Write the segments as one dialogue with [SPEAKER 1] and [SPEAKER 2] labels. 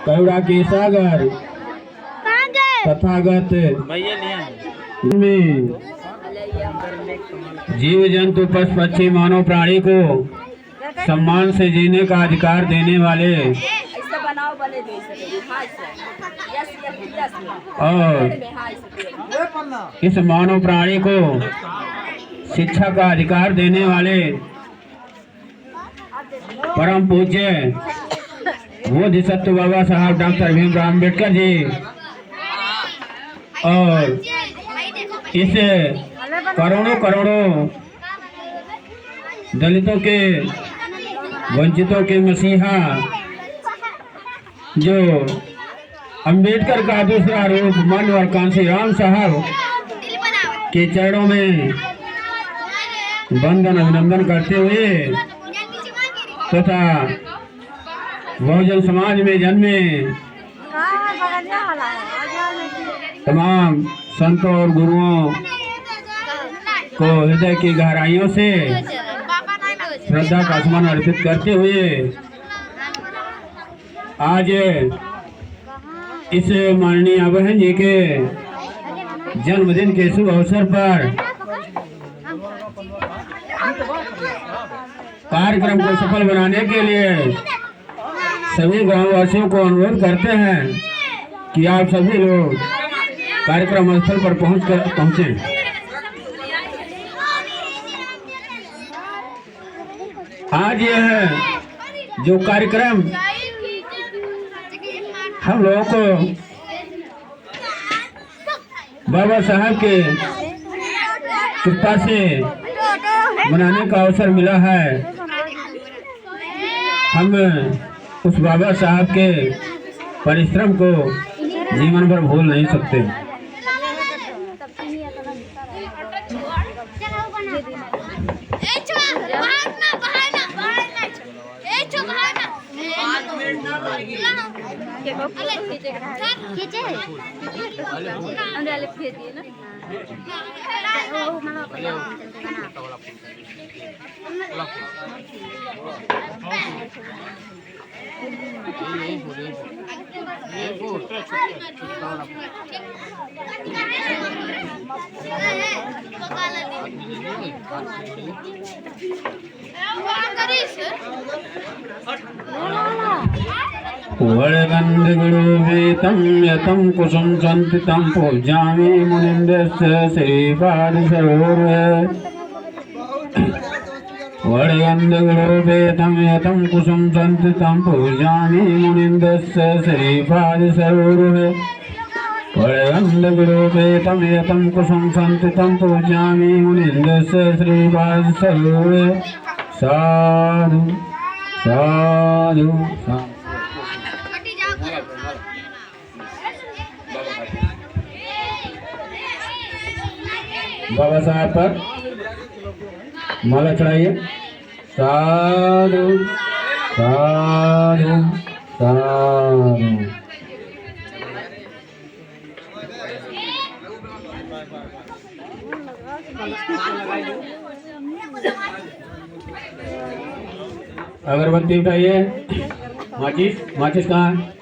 [SPEAKER 1] करुणा के सागर तथागत में जीव जंतु पशु पक्षी मानव प्राणी को सम्मान से जीने का अधिकार देने वाले और इस मानव प्राणी को शिक्षा का अधिकार देने वाले परम पूज्य बोधिसत्व बाबा साहब डॉक्टर भीमराव अम्बेडकर जी और इस करोड़ों दलितों के वंचितों के मसीहा जो अंबेडकर का दूसरा रूप मन और कांशीराम साहब के चरणों में वंदन अभिनंदन करते हुए तथा बहुजन समाज में जन्मे तमाम संतों और गुरुओं को हृदय की गहराइयों से श्रद्धा का सुमन अर्पित करते हुए आज इस माननीय बहन जी के जन्मदिन के शुभ अवसर पर कार्यक्रम को सफल बनाने के लिए सभी गांववासियों को अनुरोध करते हैं कि आप सभी लोग कार्यक्रम स्थल पर पहुंचे। आज यह जो कार्यक्रम हम लोगों को बाबा साहब के कृपा से मनाने का अवसर मिला है, हम उस बाबा साहब के परिश्रम को जीवन भर भूल नहीं सकते। वरगंधगुरुवेतं यतं कुसुम संतितं पूज्यामि मुनिन्द्रस्य श्रीपादसरोवरे। वरगंधगुरुवेतं यतं कुसुम संतितं पूज्यामि मुनिन्द्रस्य श्रीपादसरोवरे। वरगंधगुरुवेतं यतं कुसुम संतितं पूज्यामि मुनिन्द्रस्य श्रीपादसरोवरे। साधु साधु साधु। बाबा साहब पर माला चढ़ाइए। साधु साधु साधु। अगरबत्ती उठाइए। माचिस माचिस कहाँ है?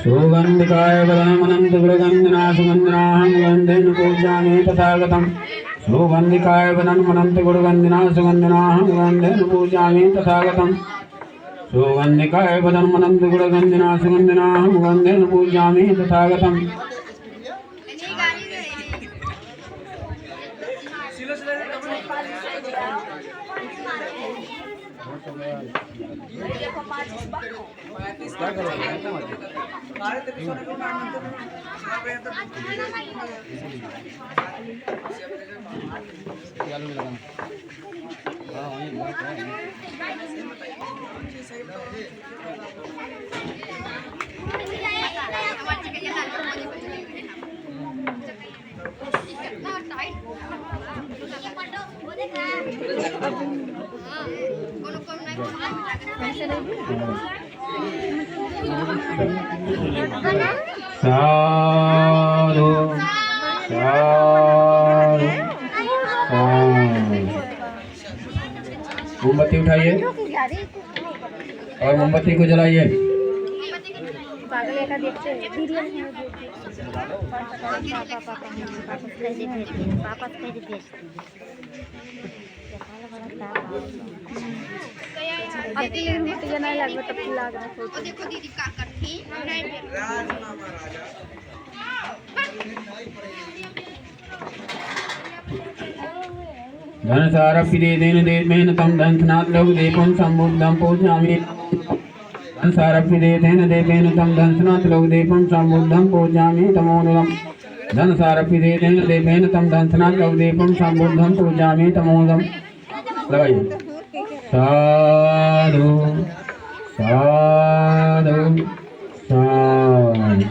[SPEAKER 1] सुगंधिकाय वदनमनंत गुणगंधना सुगंधनाहं गंधेन पूज्यामि तथागतम्। सुगंधिकाय वदनमनंत गुणगंधना सुगंधनाहं गंधेन पूज्यामि तथागतम्। सुगंधिकाय वदनमनंत गुणगंधना सुगंधनाहं गंधेन पूज्यामि तथागतम्। साधु साधु मोमबत्ती उठाइए और मोमबत्ती को जलाइए। धन सारप्यदेन देवेन तम दंशनाथ लोक दीपम संबुद्धं पूजयामि। धन सारप्यदेन देवेन तम दंशनाथ लोक दीपम संबुद्धं पूजयामि तमोदम। धन सारप्यदेन देवेन तम दंशनाथ लोक दीपम संबुद्धं पूजयामि तमोदम। लगाइए। साधु साधु साधु।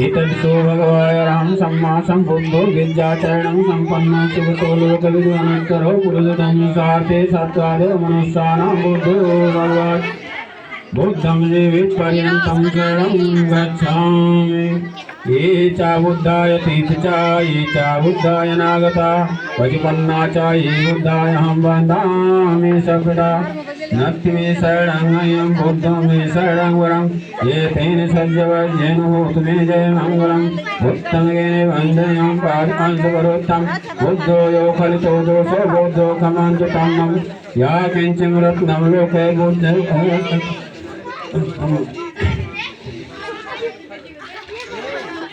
[SPEAKER 1] एतद्सो भगवाय राम सम्मा सम्बुद्धो गिरिजाचरणं सम्पन्नो शिवतो लोकविदो अनन्तरो पुरुषोत्तम सार्थे सत्त्वादो मनुष्याणां बुद्धो भगवान् बुद्धं जीवित पर्यन्तं शरणं गच्छामि। ये च बुद्धाय तीर्था ये च बुद्धाय नागता पतिपन्ना च ये बुद्धाय अहं वन्दामि सर्वदा। नत्ति मे शरणं बुद्धं मे शरणं वरं ये तेन सज्जवज्जेन होतु मे जय मङ्गलम्। उत्तमगेन वन्देयं पादकंसवरोत्तम बुद्धो यो खलितो दोषो बुद्धो खमन्तु तन्नं। या किञ्चिन् रत्नं लोके बुद्धं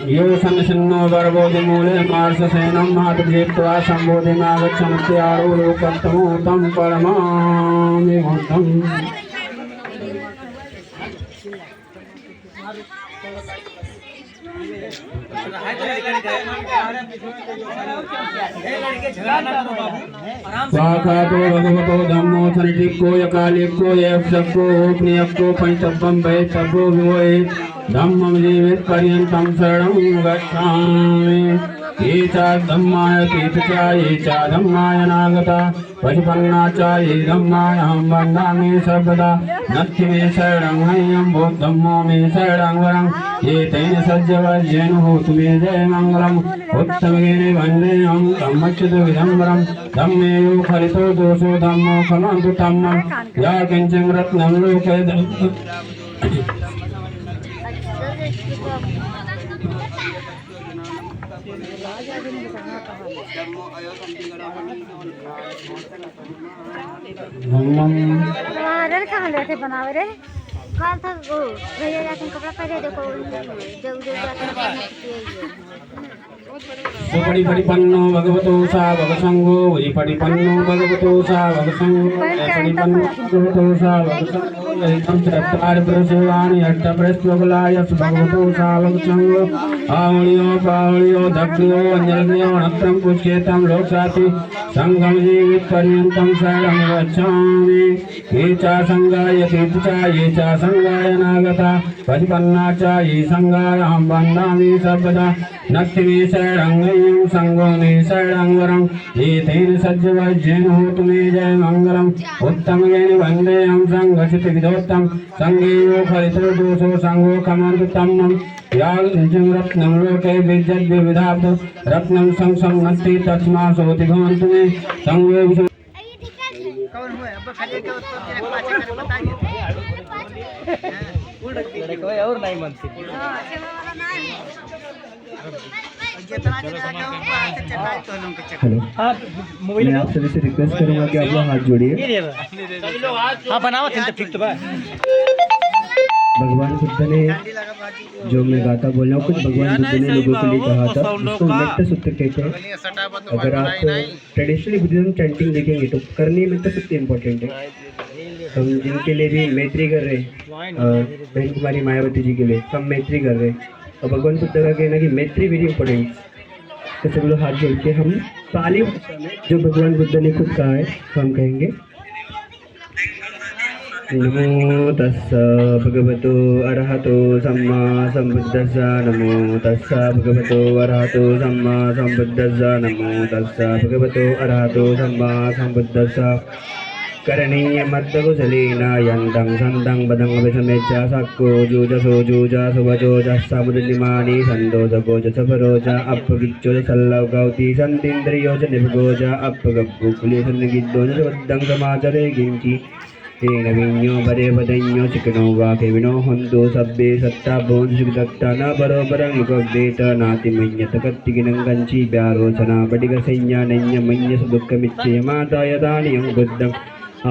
[SPEAKER 1] यो सन्निषन्नो वरबोधि मूले मार्षसेनं मातृजेत्वा सम्बोधिमागच्छन्त्यारो लोकत्तमो तं परमामि बुद्धम्। स्वाखातो भगवतो धम्मो सनिधिक्को यकालिक्को यक्षको प्रियक्को पंचब्बं वैष्णवो विवोए धम्मं जीवित पर्यन्तं शरणं गच्छामि। ये च धम्माय तीर्था ये च धम्माय नागता पतिपन्ना च ये धम्माय अहं वन्दामि सर्वदा। नत्ति मे शरणं हयं बुद्धम्मो मे शरणं वरं ये तेन सज्जवज्जेन होतु मे जय मङ्गलम्। उत्तमगेन वन्देयं धम्मच्युतविदं वरं धम्मे यो खलितो दोषो धम्मो खमन्तु तन्नं। या किञ्चिन् रत्नं लोके
[SPEAKER 2] कहाँ बैठे बनावे रे कल था वो भैया जाते हैं कपड़ा पहले देखो जब जाते हैं
[SPEAKER 1] पड़ी पड़ी पन्नो भगवतो सा भगसंगो वही पड़ी पन्नो भगवतो सा भगसंगो पड़ी पन्नो भगवतो सा भगसंगो एकदम चरतार प्रसवानि अष्ट प्रश्वलाय भगवतो सा भगसंगो आवलियो पावलियो दक्षिणो अंजलियो नत्रं पुष्येतं लोकसाति संगम जीवित पर्यन्तं शरणं गच्छामि। ये च संगाय तीर्था ये च संगाय नागता पतिपन्ना च ये संगाय अहं वन्दामि सर्वदा। नत्ति मे शरणं हयं संगो मे शरणं वरं ये तेन सज्जवज्जेन होतु मे जय मङ्गलम्। उत्तमगेन वन्देयं सङ्गचितविदोत्तं सङ्गे यो खलितो दोषो सङ्गो खमन्तु तन्नं। या किञ्चिन् रत्नं लोके विद्यद्विविधात् रत्नं संसं नत्ति तस्मासोति भवन्तु मे संगे विषय।
[SPEAKER 3] कौन हुआ अब खाली के उत्तर तेरे को पाछे कर बताइए कोई और नहीं मानती हां सेवा वाला नहीं जितना जितना का ऊपर हाथ से चढ़ाए तो लोग के चक्कर।
[SPEAKER 4] हेलो
[SPEAKER 3] हां मोबाइल
[SPEAKER 4] मैं आप सभी से रिक्वेस्ट करूंगा कि आप लोग हाथ जोड़िए।
[SPEAKER 3] सभी लोग हां बनाओ तो ठीक तो बा।
[SPEAKER 4] भगवान बुद्ध ने जो मैं गाता बोल रहा हूँ कुछ भगवान बुद्ध ने लोगों के लिए कहा था उसको मेट्टा सूत्र कहते हैं। अगर आप ट्रेडिशनली बुद्धिज्म चैंटिंग देखेंगे तो करनी मेट्टा सूत्र इम्पोर्टेंट है। हम जिनके लिए भी मैत्री कर रहे हैं बहन कुमारी मायावती जी के लिए हम मैत्री कर रहे हैं और भगवान बुद्ध का कहना कि मैत्री वेरी इंपॉर्टेंट। तो सब लोग हाथ जोड़ के हम पाली भाषा में जो भगवान बुद्ध ने खुद कहा है हम कहेंगे नमो तस्स भगवतो अरहतो सम्मा सम्बुद्धस्स नमो तस्स भगवतो अरहतो सम्मा सम्बुद्धस्स नमो तस्स भगवतो अरहतो सम्मा सम्बुद्धस्स करणीयमद्दकुशलेन यन्तं सन्तं पदं विषमेच्च सक्को जूजसो जूजसुवजोजस्समुद्रिमानि सन्दोषको च सफरो च अपविच्चो च सल्लवकौति सन्तीन्द्रियो च निभगो च अपगब्बुकुले सन्निगिद्धो च वद्दं समाचरे किञ्चि येन विඤ्ञो परे पदඤ्ञो चिकनो वा केविनो हन्तु सब्बे सत्ता भोंसुदत्ता न बरोबरं युगवेत नातिमඤ्यत कत्तिगिनं कञ्चि व्यारोचना पटिकसंज्ञानඤ्य मඤ्य सुदुःखमिच्छय माता यदानियं बुद्धं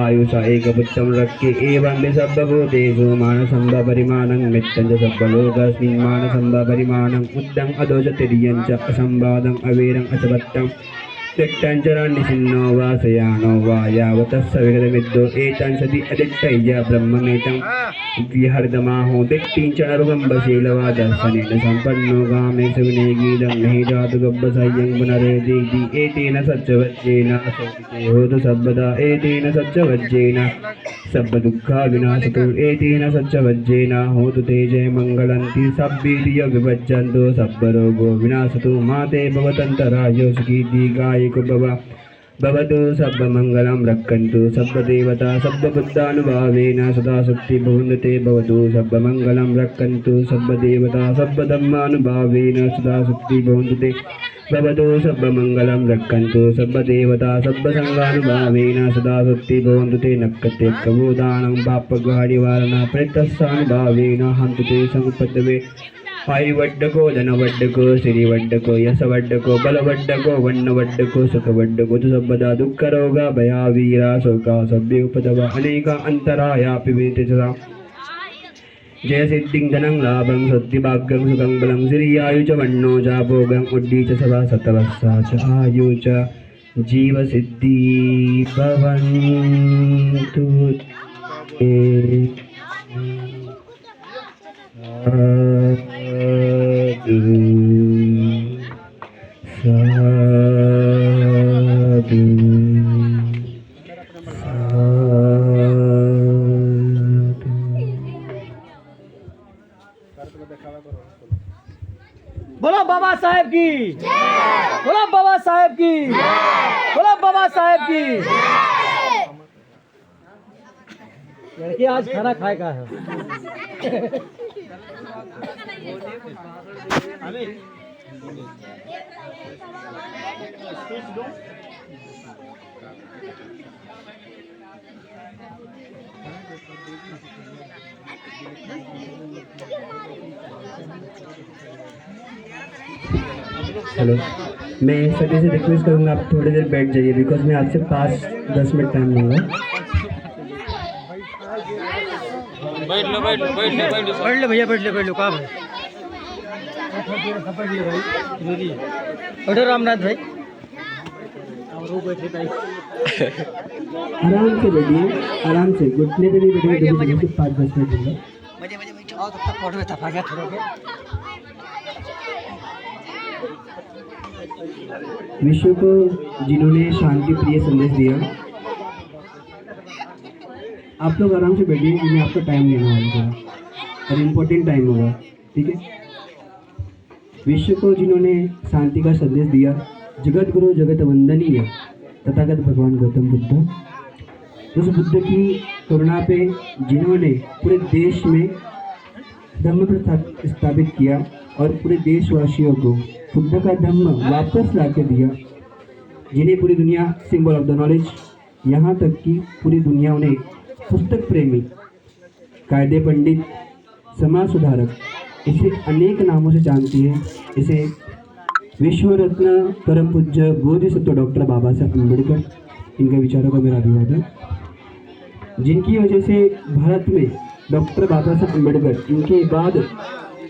[SPEAKER 4] आयुषा एकपुत्रं रक्के एवं विसब्बभूतेषु मानसंभपरिमाणं मित्तं च सब्बलोकस्मिन् मानसंभपरिमाणं उद्धं अदोष तिर्यं च असंवादं अवीरं अचवत्तं त्यक्ताञ्चरान्निसिन्नो वा शयानो वा यावतस्य विगतमिद्धो एतां सति अदित्तय्य ब्रह्ममेतं विहर्दमाहो दिक्तिञ्च नरुगम्बशीलवा दर्शनेन सम्पन्नो कामेषु विनेगीदं नहि जातु गब्बसह्यं पुनरेतीति एतेन सच्चवज्जेन असौतिते होतु सर्वदा एतेन सच्चवज्जेन सर्वदुःखा विनाशतो एतेन सच्चवज्जेन होतु ते जय मङ्गलन्ति सब्बीर्य विभज्जन्तो सर्वरोगो विनाशतो माते भवतन्तरायो सुखी दीर्घायुको भवतु सर्वमङ्गलं रक्षन्तु सर्वदेवता सर्वबुद्धानुभावेन सदा शक्ति भवन्ते भवतु सर्वमङ्गलं रक्षन्तु सर्वदेवता सर्वधर्मानुभावेन सदा शक्ति भवन्ते भवतु सर्वमङ्गलं रक्षन्तु सर्वदेवता सर्वसङ्गानुभावेन सदा शक्ति भवन्तु ते नक्कते कवोदानं पापगहानिवारण प्रेतस्सानुभावेन हन्तु ते संपद्वे आयुवड्डको धनवड्डको श्रीवड्डको यशवड्डको बलवड्डको वन्नवड्डको सुखवड्डको तु सर्वदा दुःखरोगा भयावीरा शोका सभ्य उपद्रव अनेका अन्तरायापि विदितता जय सिद्धिं धनं लाभं सद्धिभाग्यं सुखं बलं श्रीयायु च वन्नो च भोगं उड्डी च सदा सतवस्सा च आयु च जीवसिद्धि भवन्तु ते।
[SPEAKER 3] बोलो बाबा साहेब की बोलो बाबा साहेब की बोलो बाबा साहेब की। लड़के आज खाना खाएगा है।
[SPEAKER 4] हेलो, मैं सभी से रिक्वेस्ट करूँगा आप थोड़ी देर बैठ जाइए बिकॉज मैं आपसे 5-10 मिनट टाइम लूँगा।
[SPEAKER 3] बैठ लो भैया बैठ लो कहाँ भाई बैठो रामनाथ भाई।
[SPEAKER 4] आराम से बैठिए, आराम से घुटने पे नहीं बैठेंगे तो 5-10 मिनट लूँगा।
[SPEAKER 3] आओ तब तक फोटो थपा गया थोड़ा।
[SPEAKER 4] विश्व को जिन्होंने शांति प्रिय संदेश दिया, आप लोग आराम से बैठिए, मैं आपका टाइम लेना होगा और इम्पोर्टेंट टाइम होगा, ठीक है। विश्व को जिन्होंने शांति का संदेश दिया, जगत गुरु जगत वंदनीय तथागत भगवान गौतम बुद्ध, उस बुद्ध की करुणा पे जिन्होंने पूरे देश में धर्म स्थापित किया और पूरे देशवासियों को बुद्ध का धर्म वापस ला के दिया, जिन्हें पूरी दुनिया सिंबल ऑफ द नॉलेज, यहाँ तक कि पूरी दुनिया उन्हें पुस्तक प्रेमी, कायदे पंडित, समाज सुधारक, इसे अनेक नामों से जानती है। इसे विश्व रत्न परम पूज्य बोधिसत्व डॉक्टर बाबा साहब अम्बेडकर, इनके विचारों का मेरा अभिवादन, जिनकी वजह से भारत में डॉक्टर बाबा साहब अम्बेडकर, इनके बाद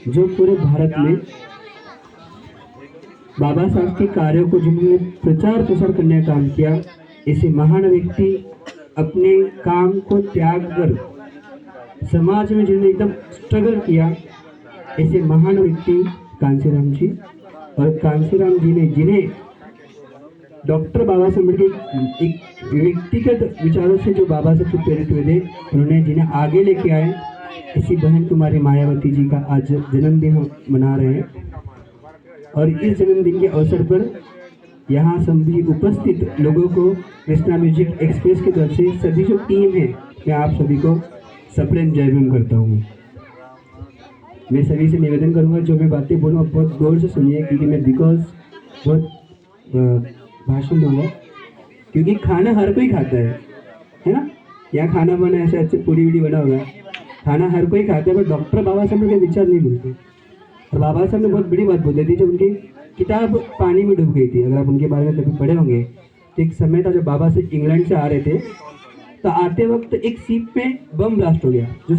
[SPEAKER 4] जो पूरे भारत में बाबा साहब के कार्यों को जिन्होंने प्रचार प्रसार करने का काम किया, ऐसे महान व्यक्ति अपने काम को त्याग कर समाज में जिन्होंने एकदम स्ट्रगल किया, ऐसे महान व्यक्ति कांसीराम जी। और कांसीराम जी ने जिन्हें डॉक्टर बाबा साहब अम्बेडकर एक व्यक्तिगत विचारों से जो बाबा साहब से प्रेरित हुए थे, उन्होंने जिन्हें आगे लेके आए, इसी बहन कुमारी मायावती जी का आज जन्मदिन हम मना रहे हैं। और इस जन्मदिन के अवसर पर यहाँ सभी उपस्थित लोगों को कृष्णा म्यूजिक एक्सप्रेस की तरफ से सभी जो टीम है, मैं आप सभी को सप्रेम जय भीम करता हूँ। मैं सभी से निवेदन करूँगा, जो मैं बातें बोलूँ आप बहुत गौर से सुनिए, क्योंकि मैं बहुत भाषण दूंगा, क्योंकि खाना हर कोई खाता है ना। यहाँ खाना बना ऐसे अच्छे पूरी वीडी बना होगा, खाना हर कोई खाता है, पर डॉक्टर बाबा साहब के विचार नहीं बोलते। और बाबा साहब ने बहुत बड़ी बात बोली थी, जब उनकी किताब पानी में डूब गई थी। अगर आप उनके बारे में कभी पढ़े होंगे तो एक समय था जब बाबा से इंग्लैंड से आ रहे थे, तो आते वक्त एक सीप में बम ब्लास्ट हो गया, जो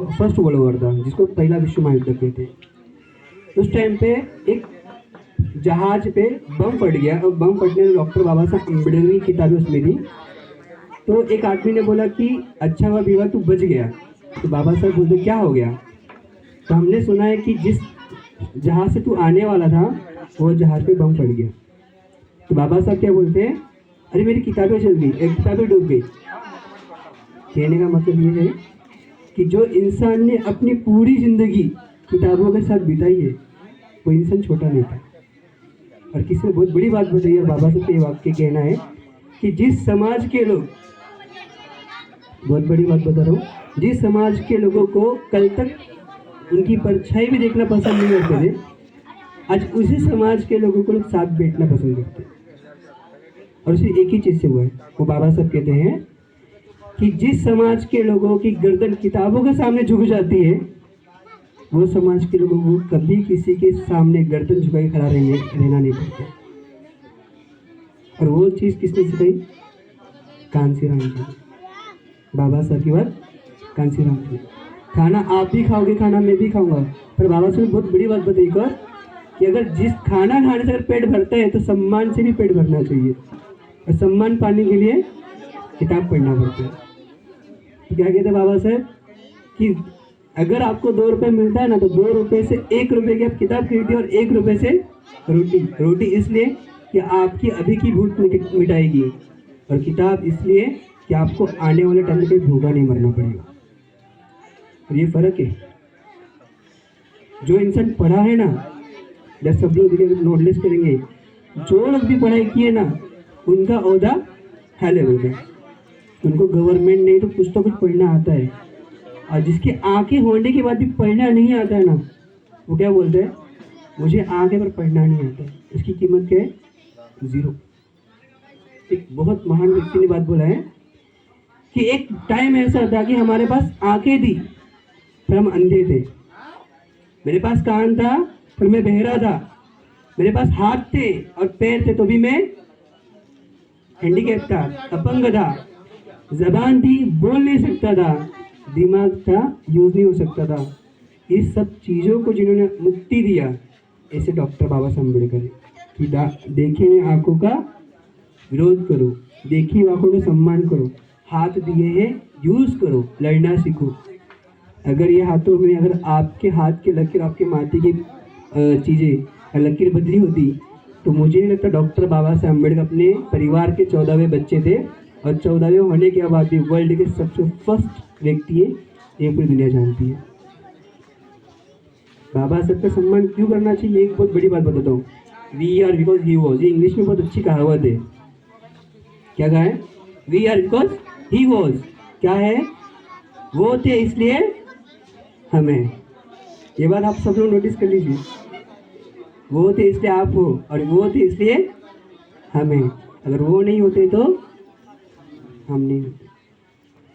[SPEAKER 4] फर्स्ट वर्ल्ड वॉर था, जिसको पहला विश्व महायुद्ध कहते हैं। उस टाइम पे एक जहाज पे बम फट गया, और बम फटने में डॉक्टर बाबा साहब अम्बेडकर की किताबें उसमें थी। तो एक आदमी ने बोला कि अच्छा हुआ बीवा तू बच गया। तो बाबा साहब बोलते क्या हो गया? तो हमने सुना है कि जिस जहाज से तू आने वाला था वो जहाज पे बम फट गया। तो बाबा साहब क्या बोलते हैं, अरे मेरी किताबें चल गई, एक किताबें डूब गई। कहने का मतलब ये है कि जो इंसान ने अपनी पूरी जिंदगी किताबों के साथ बिताई है, वो इंसान छोटा नहीं था। और किसी ने बहुत बड़ी बात बताई है, बाबा साहब का ये वाक्य कहना है कि जिस समाज के लोग, बहुत बड़ी बात बता रहा हूँ, जिस समाज के लोगों को कल तक उनकी परछाई भी देखना पसंद नहीं करते थे, आज उसी समाज के लोगों को लोग साथ बैठना पसंद करते हैं। और उसी एक ही चीज़ से हुआ है, वो बाबा साहब कहते हैं कि जिस समाज के लोगों की गर्दन किताबों के सामने झुक जाती है, वो समाज के लोगों को कभी किसी के सामने गर्दन झुकाए खड़ा रहना नहीं पड़ता। और वो चीज़ किसने सिखाई? कांसीराम जी, बाबा साहब की बात कांसीराम जी। खाना आप भी खाओगे, खाना मैं भी खाऊंगा, पर बाबा साहब ने बहुत बड़ी बात बताई कि अगर जिस खाना खाने से अगर पेट भरता है तो सम्मान से भी पेट भरना चाहिए, और सम्मान पाने के लिए किताब पढ़ना पड़ता है। तो क्या कहते हैं बाबा साहब कि अगर आपको 2 रुपये मिलता है ना, तो 2 रुपये से 1 रुपये की आप किताब खरीदिए, और 1 रुपये से रोटी इसलिए कि आपकी अभी की भूख मिटाएगी, और किताब इसलिए कि आपको आने वाले टाइम में कहीं भूखा नहीं मरना पड़ेगा। और ये फ़र्क है। जो इंसान पढ़ा है ना, जब सब लोग नोट लिस्ट करेंगे, जो लोग भी पढ़ाई किए ना, उनका ओहदा हाई लेवल का, उनको गवर्नमेंट नहीं तो कुछ पढ़ना आता है। और जिसकी आंखें होने के बाद भी पढ़ना नहीं आता है ना, वो क्या बोलते हैं, मुझे आंखें पर पढ़ना नहीं आता है, इसकी कीमत क्या है? 0। एक बहुत महान व्यक्ति ने बात बोला है कि एक टाइम ऐसा था कि हमारे पास आंखें थी पर हम अंधे थे, मेरे पास कान था पर मैं बहरा था, मेरे पास हाथ थे और पैर थे तो भी मैं हैंडीकैप था, अपंग था, जबान थी बोल नहीं सकता था, दिमाग था यूज नहीं हो सकता था। इस सब चीज़ों को जिन्होंने मुक्ति दिया, ऐसे डॉक्टर बाबा साहब अम्बेडकर कि देखे हुए आंखों का विरोध करो, देखी हुई आंखों का सम्मान करो, हाथ दिए हैं यूज करो, लड़ना सीखो। अगर ये हाथों में, अगर आपके हाथ के लकीर, आपके माथे की चीज़ें लकीर बदली होती, तो मुझे नहीं लगता डॉक्टर बाबा साहब अम्बेडकर अपने परिवार के 14वें बच्चे थे, और 14वें होने के बाद भी वर्ल्ड के सबसे फर्स्ट व्यक्ति है, ये पूरी दुनिया जानती है। बाबा साहब का सम्मान क्यों करना चाहिए, एक बहुत बड़ी बात बताता हूँ। We are because he was, ये इंग्लिश में बहुत अच्छी कहावत है। क्या कहा है? We are because he was. क्या है? वो थे इसलिए हमें। ये बात आप सब लोग नोटिस कर लीजिए, वो थे इसलिए आप हो, और वो थे इसलिए हमें। अगर वो नहीं होते तो हम नहीं होते।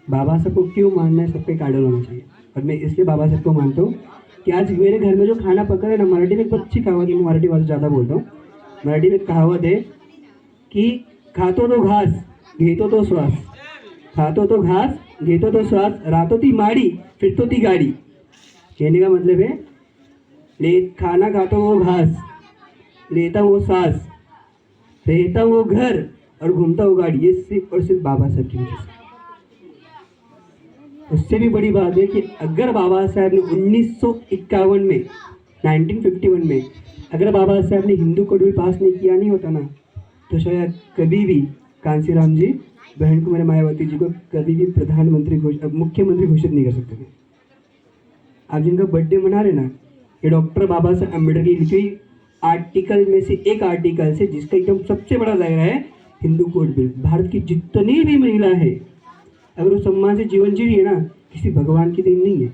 [SPEAKER 4] बाबा साहब को क्यों मानना है, सबका एक आइडल होना चाहिए। और मैं इसलिए बाबा साहब को मानता हूँ कि आज मेरे घर में जो खाना पका है ना, मराठी में बहुत अच्छी कहावत है, मैं मराठी भाषा ज़्यादा बोलता हूँ। मराठी में कहावत है कि खातो तो घास घेतो तो श्वास, खातो तो घास घेतो तो श्वास, रातो ती माड़ी फिर तो ती गाड़ी। कहने का मतलब है, खाना खाता वो घास, लेता वो सांस, रहता वो घर और घूमता वो गाड़ी। ये सिर्फ और सिर्फ बाबा साहब की वजह से। उससे भी बड़ी बात है कि अगर बाबा साहब ने 1951 में, 1951 में अगर बाबा साहब ने हिंदू कोड बिल पास नहीं किया नहीं होता ना, तो शायद कभी भी कांसीराम जी बहन कुमारी मायावती जी को कभी भी मुख्यमंत्री घोषित नहीं कर सकते थे। आप जिनका बर्थडे मना रहे ना, ये डॉक्टर बाबा साहब अम्बेडकर की लिखी हुई आर्टिकल में से एक आर्टिकल से, जिसका एकदम सबसे बड़ा दायरा है हिंदू कोड बिल। भारत की जितनी भी महिला है, अगर वो सम्मान से जीवन जी रही है ना, किसी भगवान की देन नहीं है,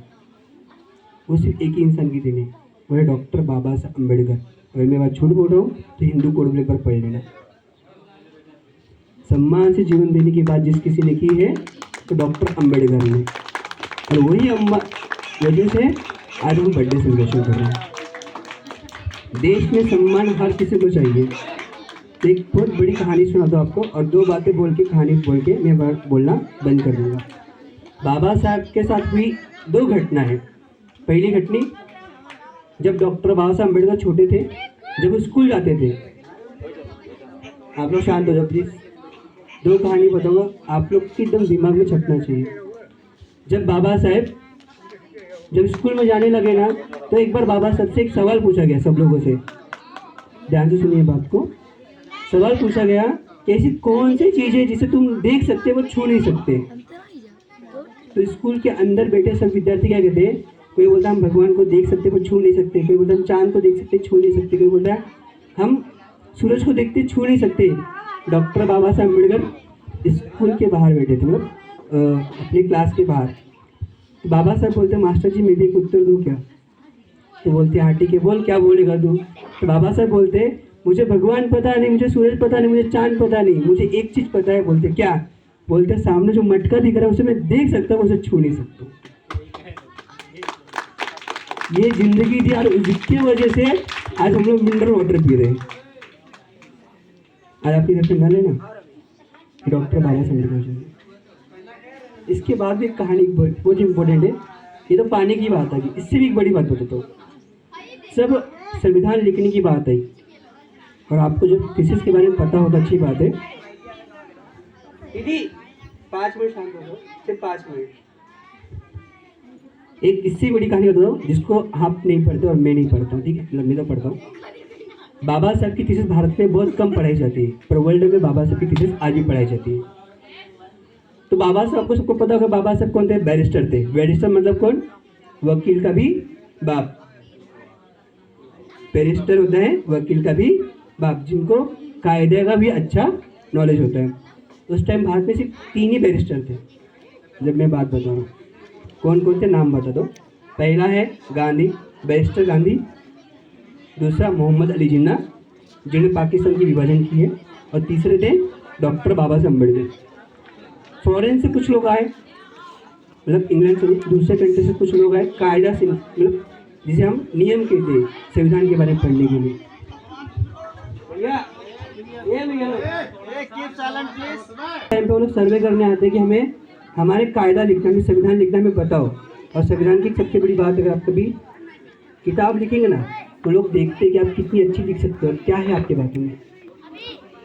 [SPEAKER 4] वो सिर्फ एक ही इंसान की देन है, वो है डॉक्टर बाबा साहब अम्बेडकर। अगर मैं बात झूठ बोल रहा हूँ तो हिंदू कोड बिल पर पढ़ लेना। सम्मान से जीवन देने की बात जिस किसी ने की है तो डॉक्टर अम्बेडकर ने, और वही वजह से आज हम बर्थडे सेलिब्रेशन कर रहे हैं। देश में सम्मान हर किसी को चाहिए। तो एक बहुत बड़ी कहानी सुना दो आपको, और दो बातें बोल के कहानी बोल के मैं बोलना बंद कर दूंगा। बाबा साहब के साथ हुई दो घटना है। पहली घटनी, जब डॉक्टर बाबा साहब अम्बेडकर छोटे थे, जब वो स्कूल जाते थे। आप लोग शांत हो जाओ प्लीज। दो कहानी बताऊंगा, आप लोग के एकदम दिमाग में छपना चाहिए। जब बाबा साहब जब स्कूल में जाने लगे ना, तो एक बार बाबा साहब से एक सवाल पूछा गया, सब लोगों से ध्यान से सुनिए बात को। सवाल पूछा गया कि ऐसी कौन सी चीज़ है जिसे तुम देख सकते वो छू नहीं सकते। तो स्कूल के अंदर बैठे सब विद्यार्थी क्या कहते हैं, कोई बोलता हम भगवान को देख सकते पर छू नहीं सकते, कोई बोलता हम चांद को देख सकते छू नहीं सकते, कोई बोलता है हम सूरज को देखते छू नहीं सकते। डॉक्टर बाबा साहब अम्बेडकर स्कूल के बाहर बैठे थे, मतलब अपनी क्लास के बाहर। तो बाबा साहब बोलते मास्टर जी मैं भी एक उत्तर दूँ क्या? तो बोलते हाँ ठीक है, बोल क्या बोलेगा तू? तो बाबा साहब बोलते मुझे भगवान पता नहीं, मुझे सूरज पता नहीं, मुझे चांद पता नहीं, मुझे एक चीज़ पता है। बोलते क्या? बोलते सामने जो मटका दिख रहा है उसे मैं देख सकता हूँ, उसे छू नहीं सकता। ये जिंदगी थी और जिसकी वजह से आज हम लोग मिनरल वाटर पी रहे हैं। आज आपकी दर्शन डाले ना डॉक्टर बाबा साहब अम्बेडकर। इसके बाद भी एक कहानी बहुत इंपॉर्टेंट है। ये तो पानी की बात आ गई, इससे भी एक बड़ी बात बताता हूँ। सब संविधान लिखने की बात आई, और आपको जो थीसिस के बारे में पता होगा अच्छी बात है। दीदी 5 मिनट शांत हो जाओ, सिर्फ 5 मिनट। एक इससे बड़ी कहानी बता दो जिसको आप नहीं पढ़ते और मैं नहीं पढ़ता हूँ, ठीक है? मैं तो पढ़ता हूँ। बाबा साहब की थीसिस भारत में बहुत कम पढ़ाई जाती है, पर वर्ल्ड में बाबा साहब की थीसिस आज भी पढ़ाई जाती है। तो बाबा साहब को सबको पता होगा बाबा साहब कौन थे? बैरिस्टर थे। बैरिस्टर मतलब कौन? वकील का भी बाप। बैरिस्टर होता है वकील का भी बाप, जिनको कायदे का भी अच्छा नॉलेज होता है। उस टाइम भारत में सिर्फ 3 ही बैरिस्टर थे। जब मैं बात बता रहा हूँ कौन कौन थे नाम बता दो। पहला है गांधी, बैरिस्टर गांधी। दूसरा मोहम्मद अली जिन्ना, जिन्होंने पाकिस्तान की विभाजन की है। और तीसरे थे डॉक्टर बाबा साहब अम्बेडकर। फॉरेन से कुछ लोग आए, मतलब इंग्लैंड से, दूसरे कंट्री से कुछ लोग आए कायदा से, मतलब जिसे हम नियम कहते हैं संविधान के बारे में पढ़ने के लिए। टाइम पे वो लोग सर्वे करने आते हैं कि हमें हमारे कायदा लिखना, हमें संविधान लिखना हमें बताओ। और संविधान की सबसे बड़ी बात, अगर आप कभी किताब लिखेंगे ना तो लोग देखते हैं कि आप कितनी अच्छी लिख सकते हो, क्या है आपके बातों में।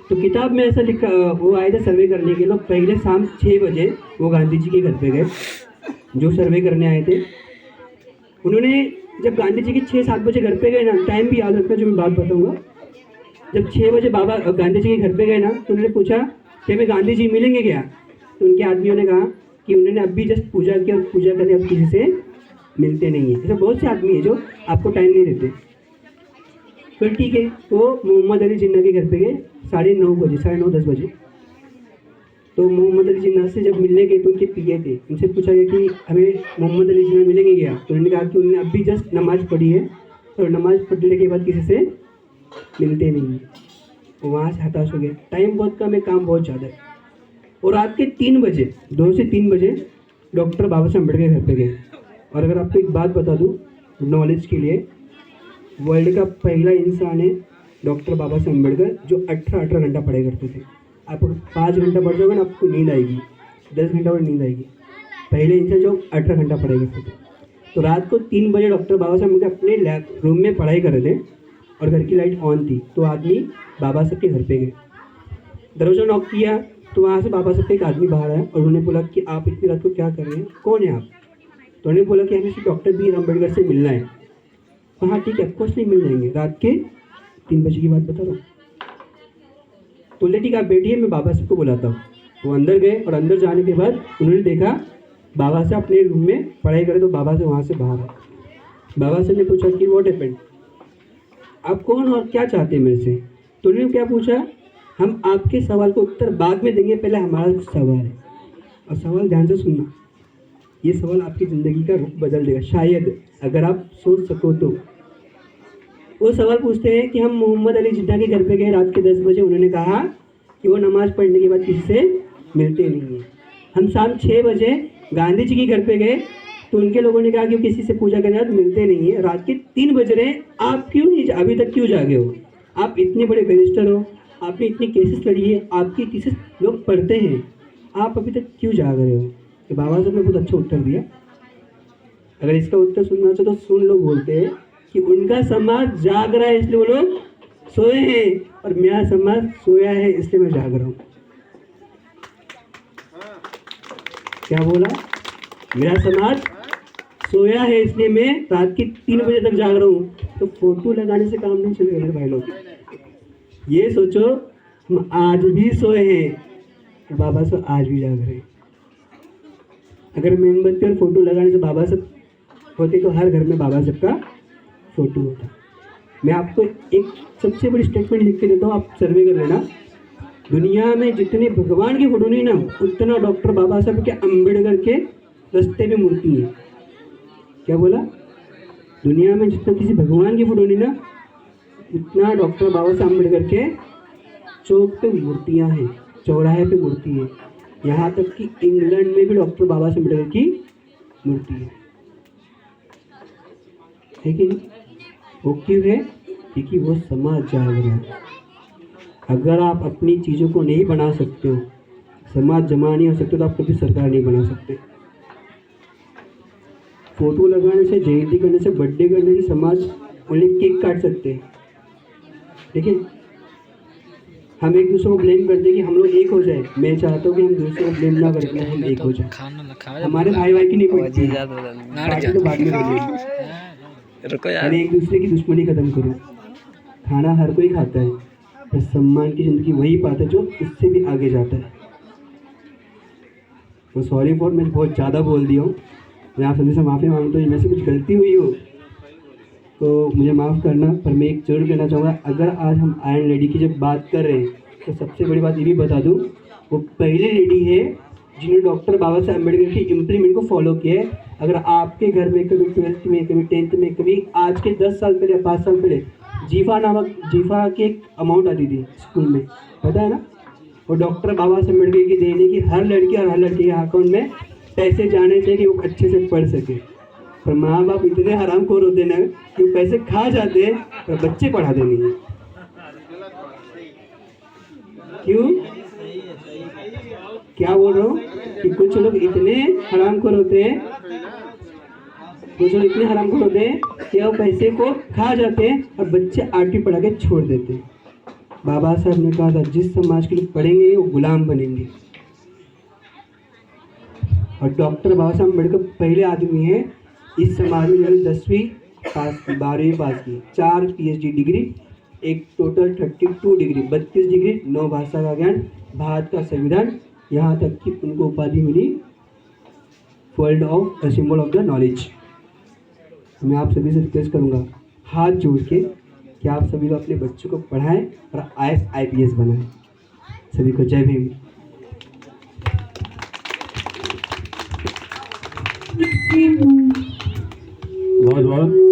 [SPEAKER 4] तो किताब में ऐसा लिखा, वो आए थे सर्वे करने के लोग। पहले शाम 6 बजे वो गांधी जी के घर पे गए, जो सर्वे करने आए थे। उन्होंने जब गांधी जी के 6-7 बजे घर पे गए ना, टाइम भी याद रखना जो मैं बात बताऊंगा। जब 6 बजे बाबा गांधी जी के घर पे गए ना, तो उन्होंने पूछा कि हमें गांधी जी मिलेंगे क्या? तो उनके आदमियों ने कहा कि उन्होंने अभी जस्ट पूजा किया, और पूजा करके अब किसी से मिलते नहीं है। ऐसे बहुत से आदमी है जो आपको टाइम नहीं देते। तो ठीक है, वो मोहम्मद अली जिन्ना के घर पे गए 9:30 बजे, 9:30-10 बजे। तो मोहम्मद अली जिन्ना से जब मिलने गए तो उनके पिए थे, उनसे पूछा गया कि हमें मोहम्मद अली जिन्ना मिलेंगे क्या? तो उन्होंने कहा कि उन्होंने अभी जस्ट नमाज़ पढ़ी है, और नमाज़ पढ़ने के बाद किसी से मिलते नहीं है। तो वहाँ से हताश हो गया, टाइम बहुत कम है, काम बहुत ज़्यादा है। और रात के 3 बजे, 2 से 3 बजे डॉक्टर बाबा साहब अम्बेडकर घर पे गए। और अगर आपको एक बात बता दूँ नॉलेज के लिए, वर्ल्ड का पहला इंसान है डॉक्टर बाबा साहब अम्बेडकर जो 18 घंटा पढ़ाई करते थे। आप 5 घंटा पढ़ जाओगे ना आपको नींद आएगी, 10 घंटा और नींद आएगी। पहले इंसान जो 18 घंटा पढ़ाई करते थे। तो रात को 3 बजे डॉक्टर बाबा साहब अम्बेडकर अपने रूम में पढ़ाई कर रहे थे, और घर की लाइट ऑन थी। तो आदमी बाबा साहब के घर पे गए, दरवाजा नॉक किया, तो वहाँ से बाबा साहब के एक आदमी बाहर आया, और उन्होंने बोला कि आप इतनी रात को क्या कर रहे हैं, कौन है आप? तो उन्होंने बोला कि हमें डॉक्टर बी आर अम्बेडकर से मिलना है। हाँ ठीक है, ऑफकोर्स नहीं मिल जाएंगे। रात के 3 बजे की बात बता रहा हूँ। बोले ठीक है आप बैठिए, मैं बाबा साहब को बुलाता हूँ। वो अंदर गए और अंदर जाने के बाद उन्होंने देखा बाबा साहब अपने रूम में पढ़ाई करे, तो बाबा साहब वहाँ से बाहर आए। बाबा साहब ने पूछा कि व्हाट हैपेंड, आप कौन और क्या चाहते हैं मेरे से? तो उन्होंने क्या पूछा, हम आपके सवाल को उत्तर बाद में देंगे, पहले हमारा कुछ सवाल है। और सवाल ध्यान से सुनना, ये सवाल आपकी ज़िंदगी का रुख बदल देगा शायद, अगर आप सोच सको तो। वो सवाल पूछते हैं कि हम मोहम्मद अली जिन्ना के घर पे गए रात के 10 बजे, उन्होंने कहा कि वो नमाज़ पढ़ने के बाद किसी से मिलते नहीं हैं। हम शाम 6 बजे गांधी जी के घर पे गए, तो उनके लोगों ने कहा कि वो किसी से पूजा करने बाद मिलते नहीं है। रात के 3 बज रहे हैं, आप क्यों नहीं अभी तक क्यों जागे हो? आप इतने बड़े बैरिस्टर हो, आपने इतनी केसेस लड़ी है, आपकी केसेस लोग पढ़ते हैं, आप अभी तक क्यों जाग रहे हो? तो बाबा साहब ने बहुत अच्छा उत्तर दिया। अगर इसका उत्तर सुनना चाहो तो सुन लो। बोलते हैं कि उनका समाज जाग रहा है इसलिए वो लोग सोए हैं, और मेरा समाज सोया है इसलिए मैं जाग रहा हूँ। क्या बोला? मेरा समाज सोया है इसलिए मैं रात के 3 बजे तक जाग रहा हूँ। तो फोटो लगाने से काम नहीं चलेगा मेरे भाई लोग। ये सोचो हम आज भी सोए हैं, तो बाबा साहब आज भी जाग रहे हैं। अगर मेणबत्ती और फोटो लगाने से बाबा साहब होते तो हर घर में बाबा साहब का फोटो होता। मैं आपको एक सबसे बड़ी स्टेटमेंट लिख के देता हूँ, आप सर्वे कर लेना। दुनिया में जितने भगवान की फोटो नहीं ना, उतना डॉक्टर बाबा साहब के अम्बेडकर के रास्ते में मूर्ति है। क्या बोला? दुनिया में जितना किसी भगवान की फोटो नहीं ना, उतना डॉक्टर बाबा साहब अम्बेडकर के चौक पे मूर्तियाँ हैं, चौराहे पे मूर्ति है। यहाँ तक कि इंग्लैंड में भी डॉक्टर बाबा साहब अम्बेडकर की मूर्ति है कि नहीं? वो क्यों है? क्योंकि वो समाज जाग रहा है। अगर आप अपनी चीज़ों को नहीं बना सकते हो, समाज जमा नहीं हो सकते, तो आप कभी सरकार नहीं बना सकते। फोटो लगाने से, जयंती करने से, बर्थडे करने से समाज ओनली केक काट सकते हैं, लेकिन हम एक दूसरे को ब्लेम करते हैं कि हम लोग एक हो जाए। मैं चाहता हूँ कि हम दूसरे को ब्लेम ना करके हम एक हो जाए। हमारे भाई की नहीं पड़ती, पार्टी तो बाद में बनेगी। अरे एक दूसरे की दुश्मनी खत्म करो। खाना हर कोई खाता है, पर सम्मान की ज़िंदगी वही पाता है जो इससे भी आगे जाता है। तो सॉरी फॉर, मैं बहुत ज़्यादा बोल दिया हूँ, मैं आप सभी से माफ़ी मांगता हूँ। इनमें से कुछ गलती हुई हो तो मुझे माफ़ करना। पर मैं एक जरूर कहना चाहूँगा, अगर आज हम आयरन लेडी की जब बात कर रहे हैं, तो सबसे बड़ी बात ये भी बता दूँ, वो पहली लेडी है जिन्होंने डॉक्टर बाबा साहब अम्बेडकर की इम्प्लीमेंट को फॉलो किया है। अगर आपके घर में कभी 12th में, कभी 10th में, कभी आज के 10 साल पहले, 5 साल पहले जीफा की एक अमाउंट आती थी स्कूल में, पता है ना? और डॉक्टर बाबा साहब अम्बेडकर की देने की हर लड़की और हर लड़के के अकाउंट में पैसे जाने चाहिए कि वो अच्छे से पढ़ सके। पर माँ बाप इतने हरामखोर होते ना कि वो पैसे खा जाते हैं पर बच्चे पढ़ाते नहीं हैं। क्यों? क्या बोल रहा हूँ कि कुछ लोग इतने हरामखोर होते हैं, कुछ लोग इतने हरामखोर होते हैं कि वो पैसे को खा जाते हैं और बच्चे 8वीं पढ़ा के छोड़ देते हैं। बाबा साहब ने कहा था, जिस समाज के लोग पढ़ेंगे वो गुलाम बनेंगे। और डॉक्टर बाबा साहब अम्बेडकर पहले आदमी हैं इस समाज में जिन्होंने 10वीं पास की, 12वीं पास की, 4 PhD डिग्री, एक टोटल 32 डिग्री, 32 डिग्री, 9 भाषा का ज्ञान, भारत का संविधान, यहाँ तक कि उनको उपाधि मिली world of symbol of the knowledge. मैं आप सभी से रिक्वेस्ट करूँगा हाथ जोड़ के कि आप सभी को अपने बच्चों को पढ़ाएं और IAS IPS बनाएं। सभी को जय भीम।
[SPEAKER 1] बहुत बहुत